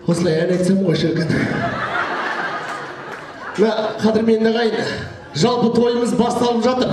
Осылай ән айтсам ғой шіркін. Қадірменді ағайын, жалпы тойымыз басталып жатыр.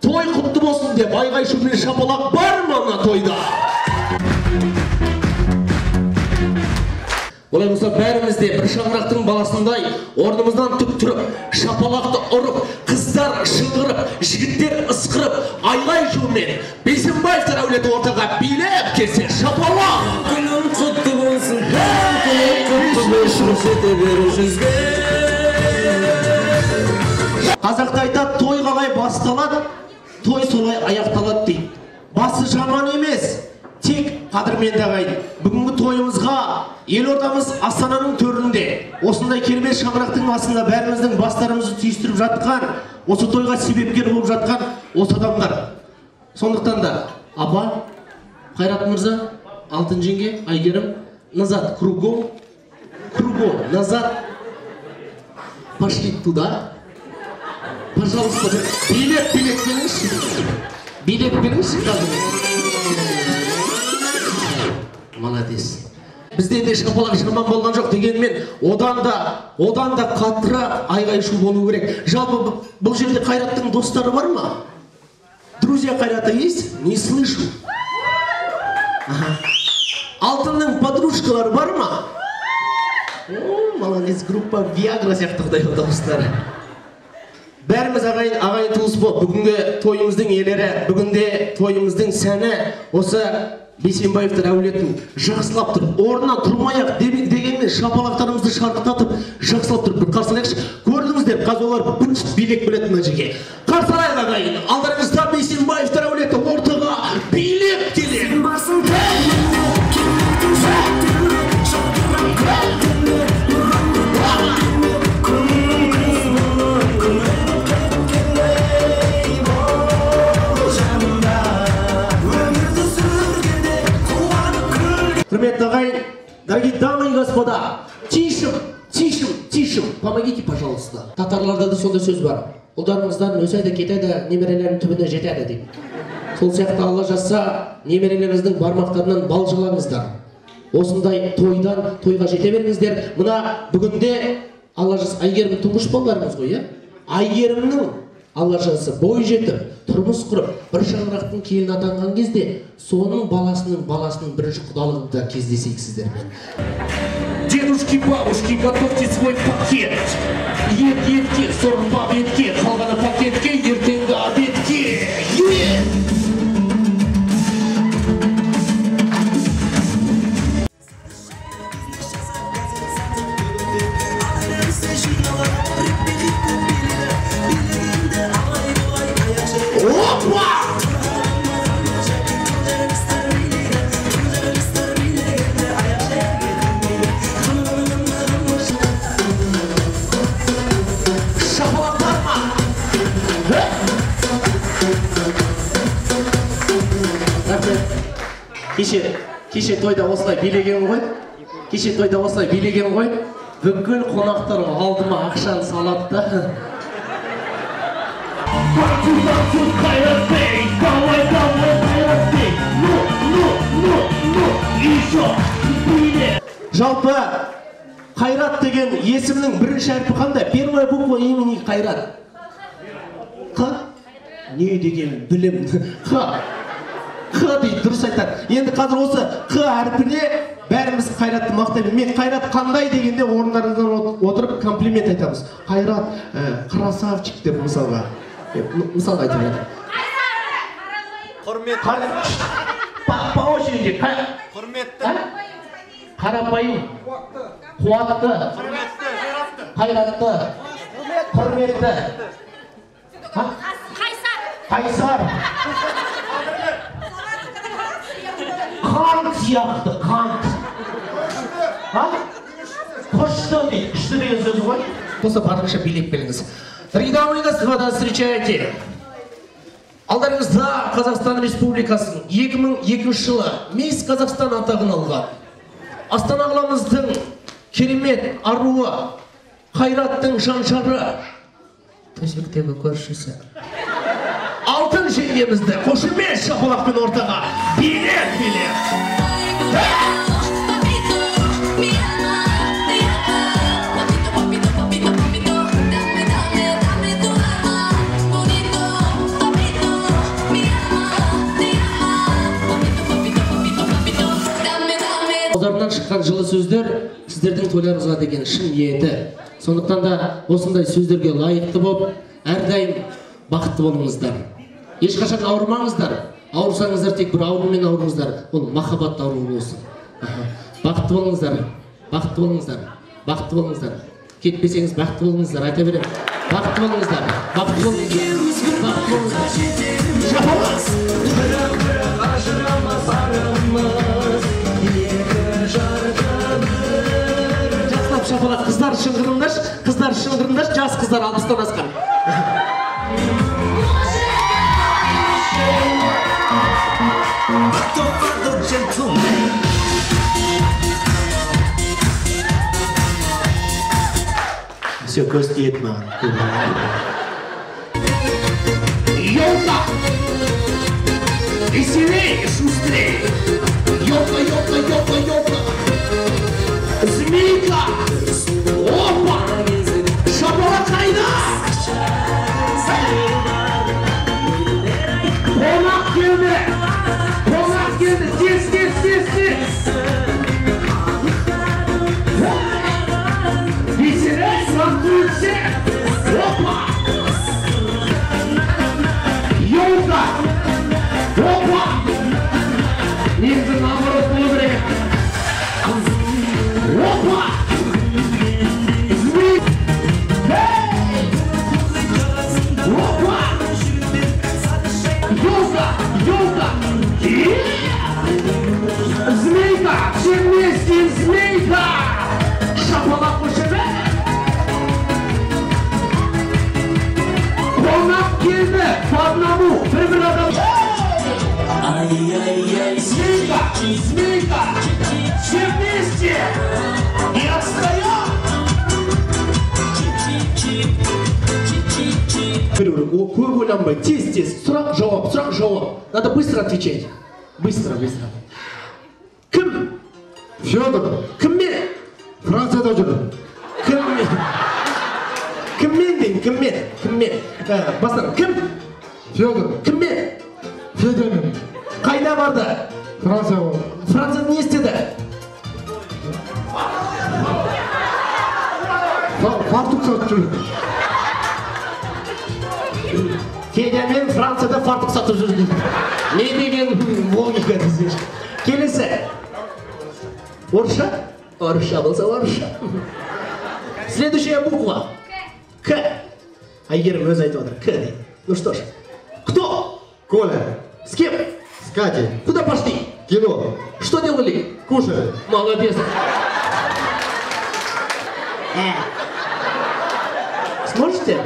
Той құтты болсын деп айғай-шу мен шапалақ бар ма мына тойда? Олай болса бәрімізде бір шаңырақтың баласындай орнымыздан түк тұрып, шапалақты ұрып, қыздар шыңғырып, жігіттер ысқырып, айғай-шумен Бейсенбаевтар әулеті ортаға билеп келсе шапалақ! Күнім құтты болсын, күнім құтты болсын, сете беру жүзге. Қазақта айтады, той қалай басталады, той солай аяқталады дейді. Басы жаман емес. Тек қадірменді ағайын, бүгінгі тойымызға елордамыз Астананың төрінде осындай керемет шаңырақтың басында бәріміздің бастарымызды түйістіріп жатқан, осы тойға себепкер болып жатқан осы адамдар. Сондықтан да апа, Қайрат мырза, Алтын жеңге, Айгерім, назад, кругом, назад, пошли туда. Пожалуйста, билет беріңізші. Молодец. Бізде де шапалақ жаман болған жоқ дегенмен, одан да қаттырақ айғай-шу болу керек. Жалпы бұл жерде Қайраттың достары бар ма? Друзья Қайрата есть? Не слышу. Алтынның подружкалары бар ма? Молодец, группа Виагра сияқты құдай достары. Бәріміз ағайын туыс болып, бүгінгі тойымыздың елері, бүгінде тойымыздың сәні осы Бейсенбаевтар әулетін жақсылап тұр. Орнынан тұрмайық дегенмен шапалақтарымызды шарқытатып, жақсылап тұр. Бір қарсылайықшы. Көрдіңіздер, қазір олар бүт билек білетін мына жерге. Қарсылайық ағайын. Алдарыңызда Бейсенбаевтар әулеті ортаға билеп келеді. Құрметті ағайын, дорогие дамы и господа, тишим, помогите, пожалуйста. Татарларда да сондай сөз бар. Ұлдарыңыздан өседі, кетеді, немерелерінің түбіне жетеді деп. Сол сияқты Алла жазса, немерелеріңіздің бармақтарынан бал жалаңыздар. Осындай тойдан тойға жете беріңіздер. Мына бүгінде Алла жазса, Айгерімнің тұңғыш балаларымыз ғой, иә? Айгерімнің Алла жазса бой жетіп, тұрмыс құрып, бір шаңырақтың келін атанған кезде, соның баласының бірінші құдалығында кездесейік сіздермен. Дедушки, бабушки, готовьте свой пакет. Етке, сорпа бетке, қалғаны пакетке, ертеңгі обедке. Кеше тойда осылай билеген ғой. Бүкіл қонақтар алдыма ақшаны салады да. Жалпы Қайрат деген есімнің бірінші әрпі қандай? Первая буква имени Қайрат. Қ? Не деген білім? Қ дейді, дұрыс айтады. Енді қазір осы Қ әрпіне бәріміз Қайратты мақтаймыз. Мен Қайрат қандай дегенде орындарыңыздан отырып комплимент айтамыз. Қайрат красавчик деп мысалға айтып жатыр. По очереди. Құрметті. Қарапайым. Қуатты. Қайратты. Құрметті. Қайсар. Қант сияқты, қант. Күшті дейді, күшті деген сөз ғой. Осы барынша билеп келіңіз. Дорогие дамы и господа, встречайте. Алдарыңызда Қазақстан Республикасының 2002 жылы Мисс Қазақстан атағын алған Астана қаламыздың керемет аруы, Қайраттың шаншары, төсектегі көршісі Алтын жеңгемізді қошемет шапалақпен ортаға билет. шыққан жылы сөздер сіздердің тойларыңызға деген шын ниеті. Сондықтан да осындай сөздерге лайықты болып, әрдайым бақытты болыңыздар. Ешқашан ауырмаңыздар. Ауырсаңыздар тек бір аурумен ауырыңыздар. Ол махаббат ауруы болсын. Бақытты болыңыздар. Бақытты болыңыздар. Бақытты болыңыздар. Кетпесеңіз бақытты болыңыздар. Айта берем. Бақытты болыңыздар. Бақытты болыңыздар. Бақытты болыңыздар. Жақсылап шапалақ. Қыздар шыңғырыңдаршы. Қыздар шыңғырыңдаршы. Жас қыздар 60-тан асқан. Все, көз тиеді маған. Елка! Веселей, шустрей! Елка, елка, елка, елка! Змейка! Опа! Шапалақ қайда! Қонақ келді! Қонақ келді! Тез, тез, тез, тез! Веселей, сандуйся! Опа! Елка! Опа! Енді наоборот болу керек. Опа! Змей! Опа! Елка! Елка! Змейка! Все вместе, змейка! Шапалақ көшірі! Қонақ келді! По одному! Бір адам! Ай-яй-яй! Змейка! Змейка! Все вместе! Не отстоял! Көп ойланбай, тез-тез. Сұрақ-жауап, сұрақ-жауап. Надо быстро отвечать. Быстро, быстро. Кім? Федор, Кіммен? Францияда жүр. Кіммен? Кіммен деймін, кіммен? Кіммен? Бастан, кім? Федор, Кіммен? Федормен. Қайда барды? Францияға. Францияда не істеді? Фартук сатып жүр. Федямен Францияда фартук сатып жүрді. Не деген логика десеңші. Келесі. Орысша? Орысша болса орысша. Следующая буква. К. Айгерім өзі айтып отыр. К дейді. Ну что ж. Кто? Коля, С кем? с Катей. Куда пошли? Кино. Что делали? Кушали. Молодец. Сможете?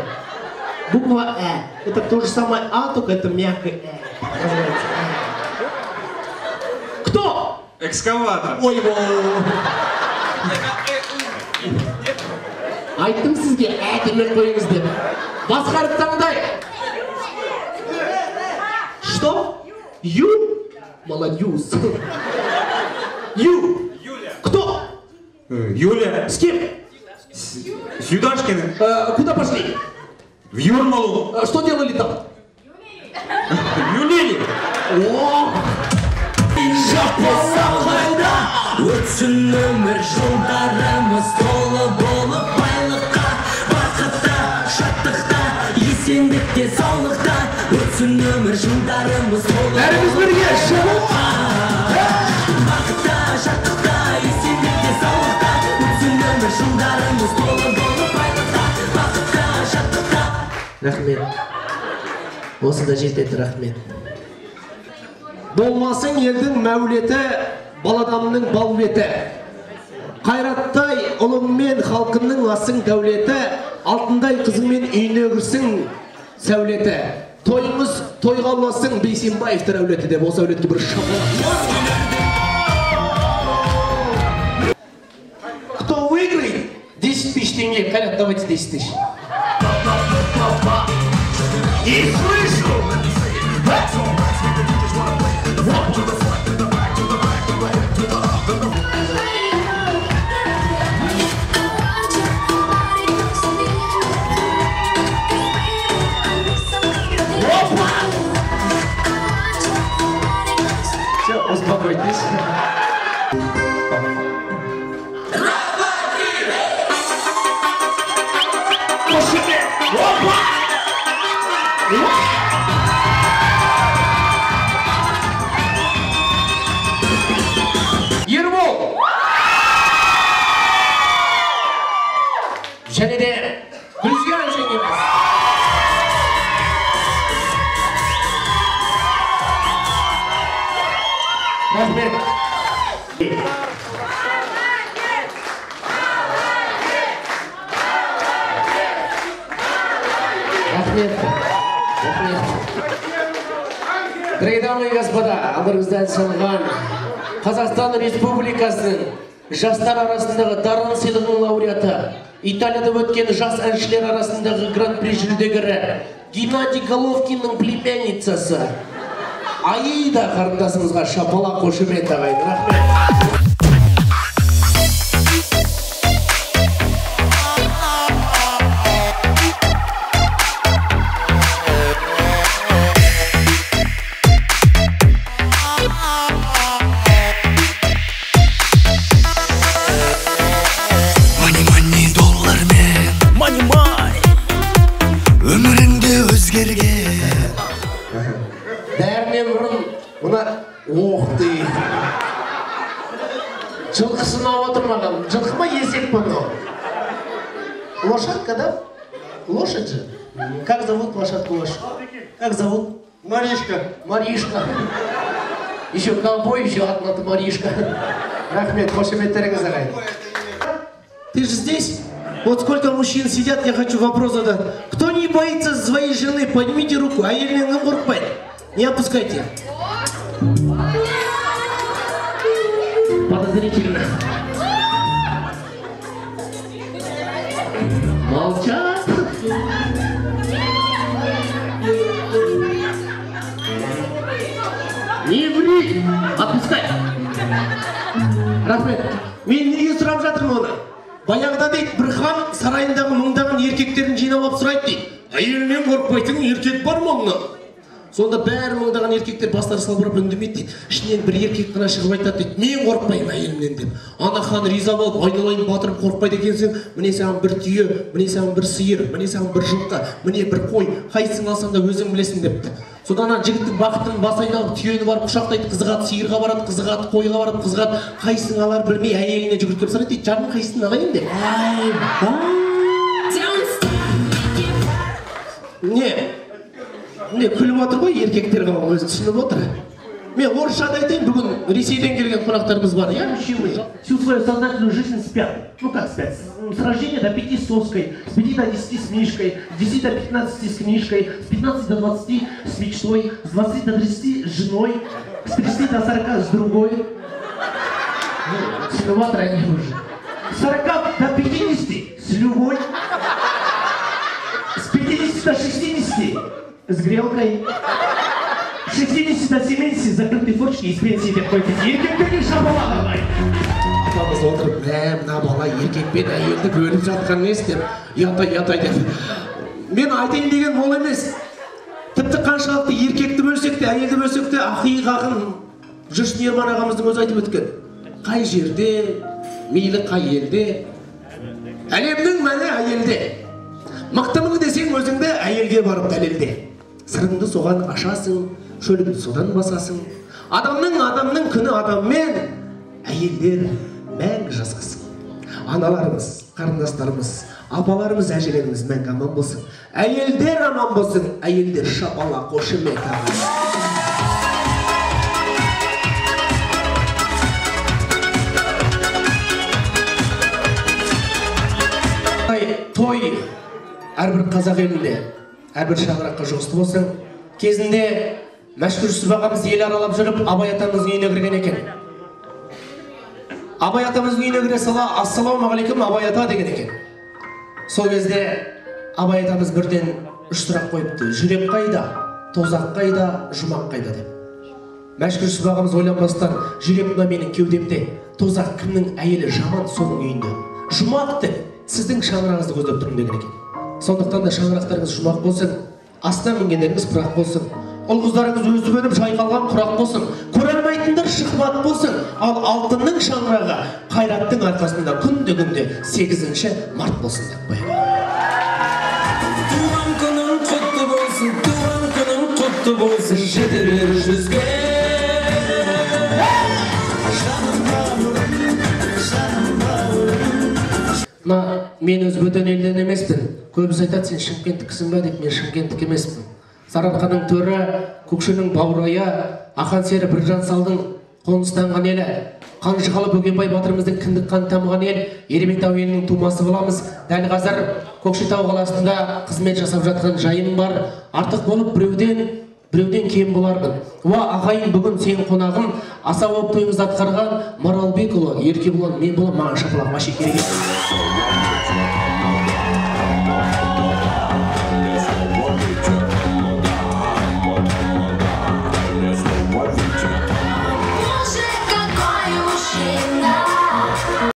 Буква Э. Это то же самое А, только это мягкое Э. Называется Э. Кто? Экскаватор. Ой, айттым сізге Ә демей қойыңыз деп. Басқа әріп таңдай. Что? Ю? Молодец. Ю. Юля. Кто? Юля. С кем? С Юдашкиным. Куда пошли? В Юрмалу. Что делали там? Юлили. О! Өтсін өмір жылдарымыз толы болып байлыққа, бақытта, шаттықта, есендікте, саулықта. Өтсін өмір жылдарымыз толы Бәріміз бірге шығуға! бақытта, шаттықта, есендікте, саулықта. Өтсін өмір жылдарымыз толы болып байлықта, бақытта, шаттықта. Рахмет. Осы да жетеді, рахмет. Болмасың елдің мәулеті, баладамның бал беті. Қайраттай ұлыңмен халқының асың дәулеті, алтындай қызыңмен үйіне кірсің сәулеті. Тойыңыз тойға ұласың Бейсенбаевтар әулеті деп, осы әулетке бір шапалақ. Кто выиграет? 10 тысяч тенге. Кайрат, давайте 10 тысяч. Не слышу! Все, успокойтесь. және де Гүлзия жеңгеміз. Рахмет. Дорогие дамы и господа, алдыңыздан салған Қазақстан Республикасының жастар арасындағы дарын сыйлығының лауреаты, Италияда өткен жас әншілер арасындағы гран-при жүлдегері Геннадий Головкиннің племянницасы Аида қарындасымызға шапалақ қошемет ағайын. Рахмет. Бәрінен бұрын мұна оқты жылқысын ау отырмаған. Жылқы ма есек бұны? Лошадка, да? Лошадь же? Как зовут лошадку вашу? Как зовут? Маришка. Маришка. Еще ковбой, еще одна Маришка. Рахмет, қошеметтеріңіз ағайын. Ты же здесь? Вот сколько мужчин сидят, я хочу вопрос задать. Кто не боится своей жены, поднимите руку, а Елена Гурпай. Не опускайте. Подозрительно. Молчат. Не ври. Отпускай. Рахмет. Мен неге сұрап жатырмын оны? Баяғыда дейді, бір хан сарайындағы мыңдаған еркектерін жинап алып сұрайды дейді. Әйелінен қорықпайтын еркек бар ма мұны? Сонда бәрі мыңдаған еркектер бастары салбырап үндемейді дейді. Ішінен бір еркек қана шығып айтады дейді, мен қорықпаймын әйелімнен деп. Ана хан риза болып, айналайын батырып қорықпайды екенсің, міне саған бір түйе, міне саған бір сиыр, міне саған бір жылқы, міне бір қой, қайсысын алсаң да өзің білесің депті. Содан ана жігіттің бақытын бас айналып түйені барып құшақтайды, қызығады, сиырға барады, қызығады, қойға барады, қызығады, қайсысын алар білмей әйеліне жүгіріп келіп сұрайды дейді, жарым қайсысын алайын деп. Не күліп отыр ғой, еркектер қалың өзі түсініп отыр. Мен орысшада айтайын, бүгін Ресейден келген қонақтарымыз бар, я всю свою сознательную жизнь спят. Ну как спят? С рождения до 5 с соской, с 5 до 10 с мишкой, с 10 до 15 с книжкой, с 15 до 20 с мечтой, с 20 до 30 с женой, с 30 до 40 с другой. Түсініп отыр они уже. С 40 до 50 с любой, с 50 до 60 с грелкой, с 60 до 70 закрытые форчки из пенсии деп қойды. Еркектерге шапалақ ағай. Апамыз отырып, мына бала еркекпен әйелді бөліп жатқан емес деп, ятай деп. Мен айтайын деген ол емес. Тіпті қаншалықты еркекті бөлсек те, әйелді бөлсек те, ақиқағын Жүрсін Ерман ағамыздың өзі айтып өткен. Қай жерде, мейлі қай елде, әлемнің мәні әйелде. Мақтымың десең өзіңді әйелге барып дәлелде. Сырыңды соған ашасың, шөліңді содан басасың. Адамның күні адаммен, әйелдер мәңгі жасасын. Аналарымыз, қарындастарымыз, апаларымыз, әжелеріміз мәңгі аман болсын. Әйелдер аман болсын, әйелдер шапалақ қошемет ағайын. Той әрбір қазақ елінде, әрбір шаңыраққа жұғысты болсын. Кезінде Мәшһүр Жүсіп ағамыз ел аралап жүріп, Абай атамыздың үйіне кірген екен. Абай атамыздың үйіне кіре сала, ассалаумағалейкум Абай ата деген екен. Сол кезде Абай атамыз бірден үш сұрақ қойыпты. Жүрек қайда, тозақ қайда, жұмақ қайда деп. Мәшһүр Жүсіп ағамыз ойланбастан, жүрек мына менің кеудемде, тозақ кімнің әйелі жаман соның үйінде. Жұмақ деп сіздің шаңырағыңызды көздеп тұрмын деген екен. Сондықтан да шаңырақтарыңыз жұмақ болсын, астына мінгендеріңіз құрақ болсын, ұл-қыздарыңыз өзі бөліп жайқалған құрақ болсын, көре алмайтындар шықпат болсын, ал алтынның шаңырағы қайраттың арқасында күнде 8-ші март болсын деп қояды. Туған күнің құтты болсын, туған күнің құтты болсын, жете бер жүзге. мен өз бөтен елден емеспін. Көбісі айтады, сен Шымкенттікісің ба деп, мен Шымкенттік емеспін. Сарыарқаның төрі, Көкшенің баурайы, ақан сері Біржан Салдың қоныстанған елі, Қанжығалы Бөгенбай батырымыздың кіндік қаны тамған ел, Ерейментау елінің тумасы боламыз. Дәл қазір Көкшетау қаласында қызмет жасап жатқан жайым бар. Артық болып біреуден кем болармын. Уа ағайын, бүгін сен қонағым, аса болып тойымызды атқарған Маралбекұлы Еркебұлан мен болам, маған шапалақ маши керек.